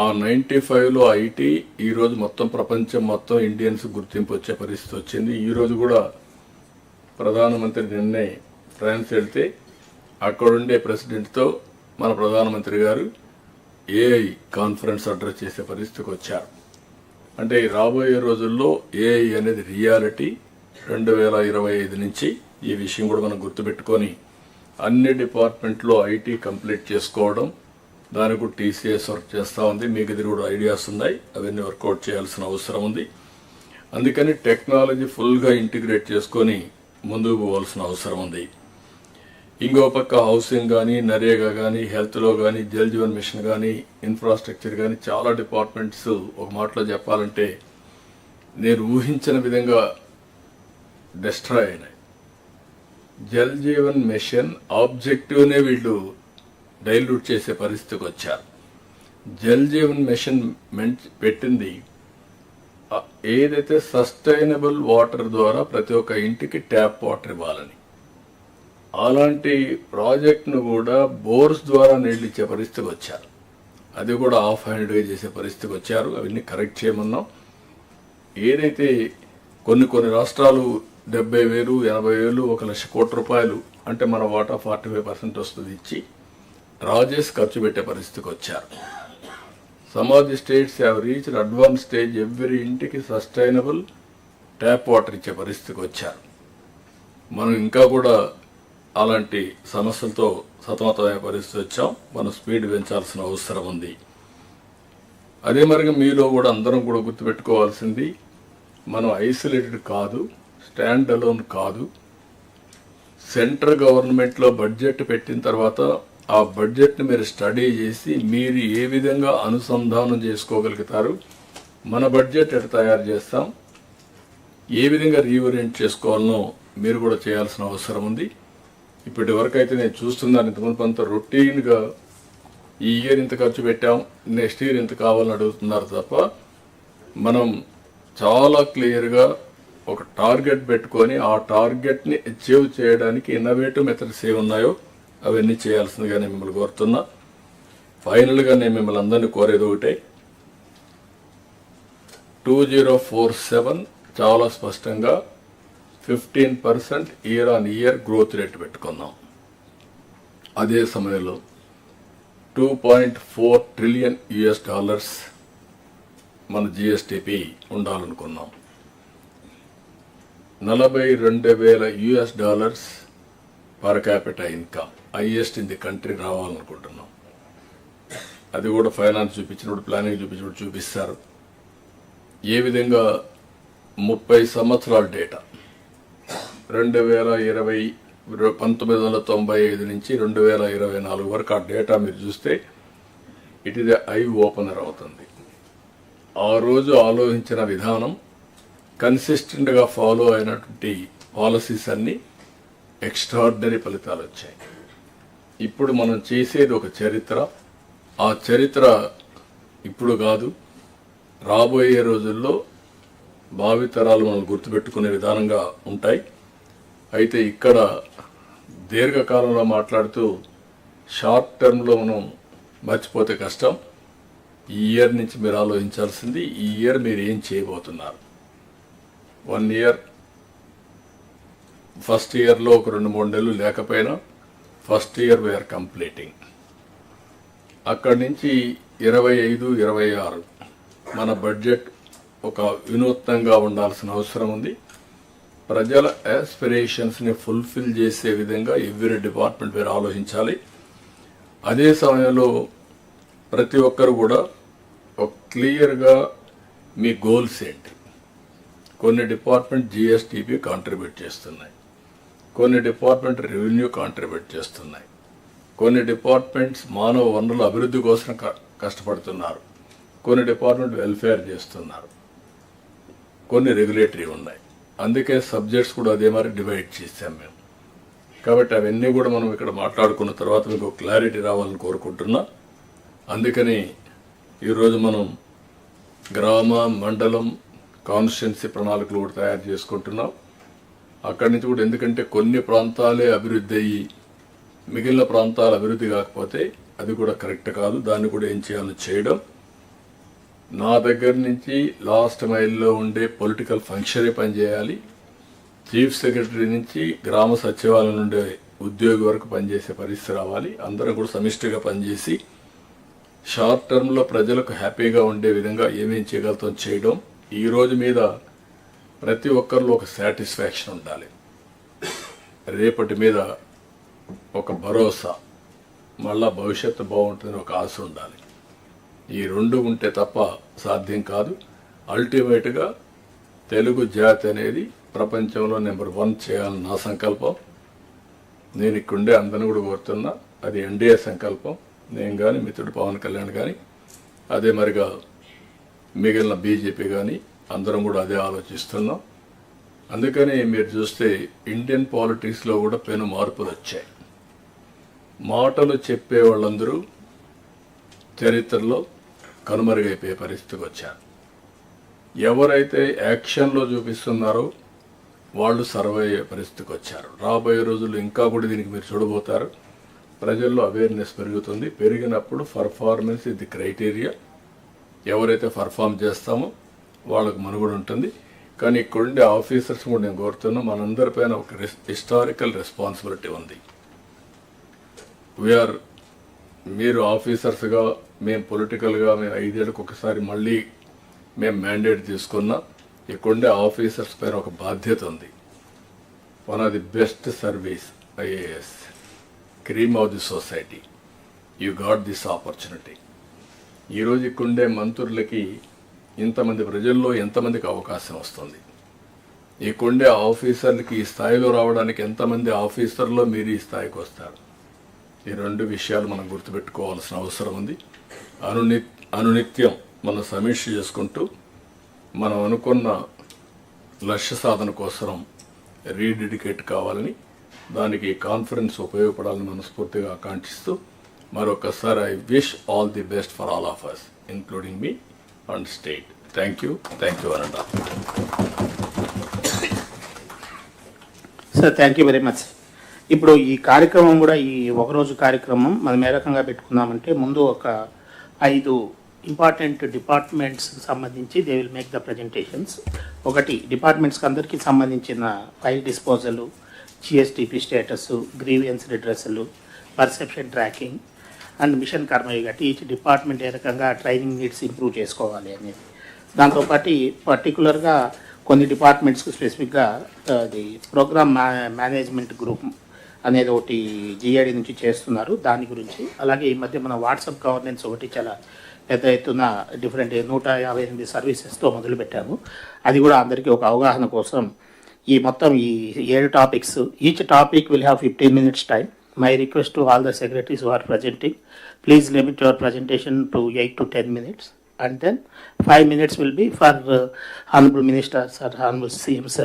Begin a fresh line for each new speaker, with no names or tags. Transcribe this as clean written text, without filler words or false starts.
ఆ 95లో ఐటీ ఈరోజు మొత్తం ప్రపంచం మొత్తం ఇండియన్స్ గుర్తింపు వచ్చే పరిస్థితి వచ్చింది. ఈరోజు కూడా ప్రధానమంత్రి నిన్నే ఫ్రాన్స్ వెళ్తే అక్కడుండే ప్రెసిడెంట్తో మన ప్రధానమంత్రి గారు ఏఐ కాన్ఫరెన్స్ అడ్రస్ చేసే పరిస్థితికి వచ్చారు. అంటే రాబోయే రోజుల్లో ఏఐ అనేది రియాలిటీ 2025 నుంచి. ఈ విషయం కూడా మనం గుర్తుపెట్టుకొని అన్ని డిపార్ట్మెంట్లో ఐటీ కంప్లీట్ చేసుకోవడం, దానికి కూడా టీసీఎస్ వర్క్ చేస్తూ ఉంది. మీకు ఇది కూడా ఐడియాస్ ఉన్నాయి, అవన్నీ వర్కౌట్ చేయాల్సిన అవసరం ఉంది. అందుకని టెక్నాలజీ ఫుల్గా ఇంటిగ్రేట్ చేసుకొని ముందుకు పోవాల్సిన అవసరం ఉంది. ఇంకో పక్క హౌసింగ్ కానీ, నరేగా కానీ, హెల్త్లో కానీ, జల్ జీవన్ మిషన్ కానీ, ఇన్ఫ్రాస్ట్రక్చర్ కానీ చాలా డిపార్ట్మెంట్స్ ఒక మాటలో చెప్పాలంటే నేను ఊహించిన విధంగా డిస్ట్రాయ్ అయినాయి. జల్ జీవన్ మిషన్ ఆబ్జెక్టివ్నే వీళ్ళు డైల్యూట్ చేసే పరిస్థితికి వచ్చారు. జల్ జీవన్ మిషన్ పెట్టింది ఏదైతే సస్టైనబుల్ వాటర్ ద్వారా ప్రతి ఒక్క ఇంటికి ట్యాప్ వాటర్ ఇవ్వాలని, అలాంటి ప్రాజెక్ట్ను కూడా బోర్స్ ద్వారా నీళ్ళు ఇచ్చే పరిస్థితికి వచ్చారు. అది కూడా ఆఫ్ హ్యాండ్గా చేసే పరిస్థితికి వచ్చారు. అవన్నీ కరెక్ట్ చేయమన్నాం. ఏదైతే కొన్ని రాష్ట్రాలు 70,000, 80,000, 1,00,000 కోట్ల రూపాయలు అంటే మన వాటా 45% వస్తుంది ఇచ్చి రాజేష్ ఖర్చు పెట్టే పరిస్థితికి వచ్చారు. Some of the states have reached advance stage, every ఇంటికి సస్టైనబుల్ ట్యాప్ వాటర్ ఇచ్చే పరిస్థితికి వచ్చారు. మనం ఇంకా కూడా అలాంటి సమస్యలతో సతమతమయ్యే పరిస్థితి వచ్చాం. మనం స్పీడ్ పెంచాల్సిన అవసరం ఉంది. అదే మరిగా మీలో కూడా అందరం కూడా గుర్తుపెట్టుకోవాల్సింది, మనం ఐసోలేటెడ్ కాదు, స్టాండ్ అలోన్ కాదు. సెంట్రల్ గవర్నమెంట్లో బడ్జెట్ పెట్టిన తర్వాత ఆ బడ్జెట్ని మీరు స్టడీ చేసి మీరు ఏ విధంగా అనుసంధానం చేసుకోగలుగుతారు, మన బడ్జెట్ ఎట్లా తయారు చేస్తాం, ఏ విధంగా రీఓరియంట్ చేసుకోవాలనో మీరు కూడా చేయాల్సిన అవసరం ఉంది. ఇప్పటి వరకు అయితే నేను చూస్తున్నాను, ఇంతకుముందు అంత రొటీన్గా ఈ ఇయర్ ఇంత ఖర్చు పెట్టాం, నెక్స్ట్ ఇయర్ ఇంత కావాలని అడుగుతున్నారు తప్ప మనం చాలా క్లియర్గా ఒక టార్గెట్ పెట్టుకొని ఆ టార్గెట్ని అచీవ్ చేయడానికి ఇన్నోవేటివ్ మెథడ్స్ ఏ ఉన్నాయో అవన్నీ చేయాల్సిందిగా నేను మిమ్మల్ని కోరుతున్నా. ఫైనల్గా నేను మిమ్మల్ని అందరినీ కోరేది ఒకటే, 2047 చాలా స్పష్టంగా 15% year on year growth rate పెట్టుకున్నాం. అదే సమయంలో $2.4 ట్రిలియన్ మన జిఎస్టిపి ఉండాలనుకున్నాం. $42,000 per capital income, highest in the country రావాలనుకుంటున్నాం. అది కూడా ఫైనాన్స్ చూపించినప్పుడు, ప్లానింగ్ చూపించినప్పుడు చూపిస్తారు. ఏ విధంగా 30 సంవత్సరాల డేటా 1995 నుంచి 2024 వరకు ఆ డేటా మీరు చూస్తే ఇట్ ఈజ్ ఐ ఓపెనర్ అవుతుంది. ఆ రోజు ఆలోచించిన విధానం, కన్సిస్టెంట్గా ఫాలో అయినటువంటి పాలసీస్ అన్నీ ఎక్స్ట్రాడినరీ ఫలితాలు వచ్చాయి. ఇప్పుడు మనం చేసేది ఒక చరిత్ర. ఆ చరిత్ర ఇప్పుడు కాదు, రాబోయే రోజుల్లో భావితరాలు మనం గుర్తుపెట్టుకునే విధానంగా ఉంటాయి. అయితే ఇక్కడ దీర్ఘకాలంలో మాట్లాడుతూ షార్ట్ టర్మ్లో మనం మర్చిపోతే కష్టం. ఈ ఇయర్ నుంచి మీరు ఆలోచించాల్సింది, ఈ ఇయర్ మీరు ఏం చేయబోతున్నారు. 1 ఇయర్, ఫస్ట్ ఇయర్లో ఒక 2-3 నెలలు లేకపోయినా ఫస్ట్ ఇయర్ వీఆర్ కంప్లీటింగ్. అక్కడి నుంచి 25-26 మన బడ్జెట్ ఒక వినూత్నంగా ఉండాల్సిన అవసరం ఉంది. ప్రజల ఆస్పిరేషన్స్ని ఫుల్ఫిల్ చేసే విధంగా ఎవ్రీ డిపార్ట్మెంట్ మీరు ఆలోచించాలి. అదే సమయంలో ప్రతి ఒక్కరు కూడా ఒక క్లియర్గా మీ గోల్స్ ఏంటి. కొన్ని డిపార్ట్మెంట్ జిఎస్టిపి కాంట్రిబ్యూట్ చేస్తున్నాయి, కొన్ని డిపార్ట్మెంట్ రెవెన్యూ కాంట్రిబ్యూట్ చేస్తున్నాయి, కొన్ని డిపార్ట్మెంట్స్ మానవ వనరుల అభివృద్ధి కోసం కష్టపడుతున్నారు, కొన్ని డిపార్ట్మెంట్ వెల్ఫేర్ చేస్తున్నారు, కొన్ని రెగ్యులేటరీ ఉన్నాయి. అందుకే సబ్జెక్ట్స్ కూడా అదే మరి డివైడ్ చేసాం మేము. కాబట్టి అవన్నీ కూడా మనం ఇక్కడ మాట్లాడుకున్న తర్వాత మీకు క్లారిటీ రావాలని కోరుకుంటున్నా. అందుకని ఈరోజు మనం గ్రామ, మండలం, కాన్స్టిట్యున్సీ ప్రణాళికలు కూడా తయారు చేసుకుంటున్నాం. అక్కడి నుంచి కూడా, ఎందుకంటే కొన్ని ప్రాంతాలే అభివృద్ధి అయ్యి మిగిలిన ప్రాంతాలు అభివృద్ధి కాకపోతే అది కూడా కరెక్ట్ కాదు. దాన్ని కూడా ఏం చేయాలో చేయడం. నా దగ్గర నుంచి లాస్ట్ మైల్లో ఉండే పొలిటికల్ ఫంక్షనే పనిచేయాలి. చీఫ్ సెక్రటరీ నుంచి గ్రామ సచివాలయం ఉండే ఉద్యోగి వరకు పనిచేసే పరిస్థితి రావాలి. అందరం కూడా సమిష్టిగా పనిచేసి షార్ట్ టర్మ్లో ప్రజలకు హ్యాపీగా ఉండే విధంగా ఏమేం చేయగలుగుతాం చేయడం. ఈ రోజు మీద ప్రతి ఒక్కరిలో ఒక సాటిస్ఫాక్షన్ ఉండాలి. రేపటి మీద ఒక భరోసా, మళ్ళా భవిష్యత్తు బాగుంటుందని ఒక ఆశ ఉండాలి. ఈ రెండు ఉంటే తప్ప సాధ్యం కాదు. అల్టిమేట్గా తెలుగు జాతి అనేది ప్రపంచంలో నెంబర్ 1 చేయాలని నా సంకల్పం. నేను ఇక్కడుండే అందరిని కూడా కోరుతున్నా, అది ఎన్డీఏ సంకల్పం. నేను కానీ మిత్రుడు పవన్ కళ్యాణ్ కానీ అదే మరిగా మిగిలిన బీజేపీ కానీ అందరం కూడా అదే ఆలోచిస్తున్నాం. అందుకని మీరు చూస్తే ఇండియన్ పాలిటిక్స్లో కూడా పెను మార్పులు వచ్చాయి. మాటలు చెప్పే వాళ్ళందరూ చరిత్రలో కనుమరుగైపోయే పరిస్థితికి వచ్చారు. ఎవరైతే యాక్షన్లో చూపిస్తున్నారో వాళ్ళు సర్వే అయ్యే పరిస్థితికి వచ్చారు. రాబోయే రోజుల్లో ఇంకా కూడా దీనికి మీరు చూడబోతారు. ప్రజల్లో అవేర్నెస్ పెరుగుతుంది. పెరిగినప్పుడు పర్ఫార్మెన్స్ ఇది క్రైటీరియా. ఎవరైతే పర్ఫామ్ చేస్తామో వాళ్ళకు మనుగడ ఉంటుంది. కానీ ఇక్కడుండే ఆఫీసర్స్ కూడా నేను కోరుతున్నా, మనందరిపైన ఒక హిస్టారికల్ రెస్పాన్సిబిలిటీ ఉంది. మీరు ఆఫీసర్స్గా, మేము పొలిటికల్గా, మేము 5 ఏళ్ళకి ఒకసారి మళ్ళీ మేము మ్యాండేట్ తీసుకున్నా. ఇక్కడుండే ఆఫీసర్స్ పైన ఒక బాధ్యత ఉంది. One of the best service IAS, cream of the society. You got this opportunity. ఈరోజు ఇక్కడుండే మంత్రులకి ఇంతమంది ప్రజల్లో ఎంతమందికి అవకాశం వస్తుంది? ఇక్కడుండే ఆఫీసర్లకి ఈ స్థాయిలో రావడానికి ఎంతమంది ఆఫీసర్లో మీరు ఈ స్థాయికి వస్తారు? ఈ 2 విషయాలు మనం గుర్తుపెట్టుకోవాల్సిన అవసరం ఉంది. అనునిత్యం మనం సమీక్ష చేసుకుంటూ మనం అనుకున్న లక్ష్య సాధన కోసం రీడెడికేట్ కావాలని, దానికి కాన్ఫరెన్స్ ఉపయోగపడాలని మనస్ఫూర్తిగా ఆకాంక్షిస్తూ మరొకసారి I wish all the best for all of us, including me and state. Thank you అనండా.
Sir, thank you very much. ఇప్పుడు ఈ కార్యక్రమం కూడా ఈ ఒకరోజు కార్యక్రమం మనం ఏ రకంగా పెట్టుకున్నామంటే, ముందు ఒక 5 ఇంపార్టెంట్ డిపార్ట్మెంట్స్కి సంబంధించి they will make the presentations. ఒకటి డిపార్ట్మెంట్స్కి అందరికీ సంబంధించిన file disposal, GSDP status, grievance redressal, perception tracking and mission Karmayogi. Each department ఏ రకంగా ట్రైనింగ్ నీడ్స్ ఇంప్రూవ్ చేసుకోవాలి అనేది. దాంతోపాటు పర్టికులర్గా కొన్ని డిపార్ట్మెంట్స్కి స్పెసిఫిక్గా అది ప్రోగ్రామ్ మేనేజ్మెంట్ గ్రూప్ అనేది ఒకటి జిఐడి నుంచి చేస్తున్నారు, దాని గురించి. అలాగే ఈ మధ్య మన వాట్సాప్ గవర్నెన్స్ ఒకటి చాలా పెద్ద ఎత్తున డిఫరెంట్ 158 సర్వీసెస్తో మొదలుపెట్టాము. అది కూడా అందరికీ ఒక అవగాహన కోసం ఈ మొత్తం ఈ 7 topics, each topic will have 15 minutes time. My request to all the secretaries who are presenting, please limit your presentation to 8 to 10 minutes, and then 5 minutes will be for Honorable Minister Sir, Honorable CM Sir.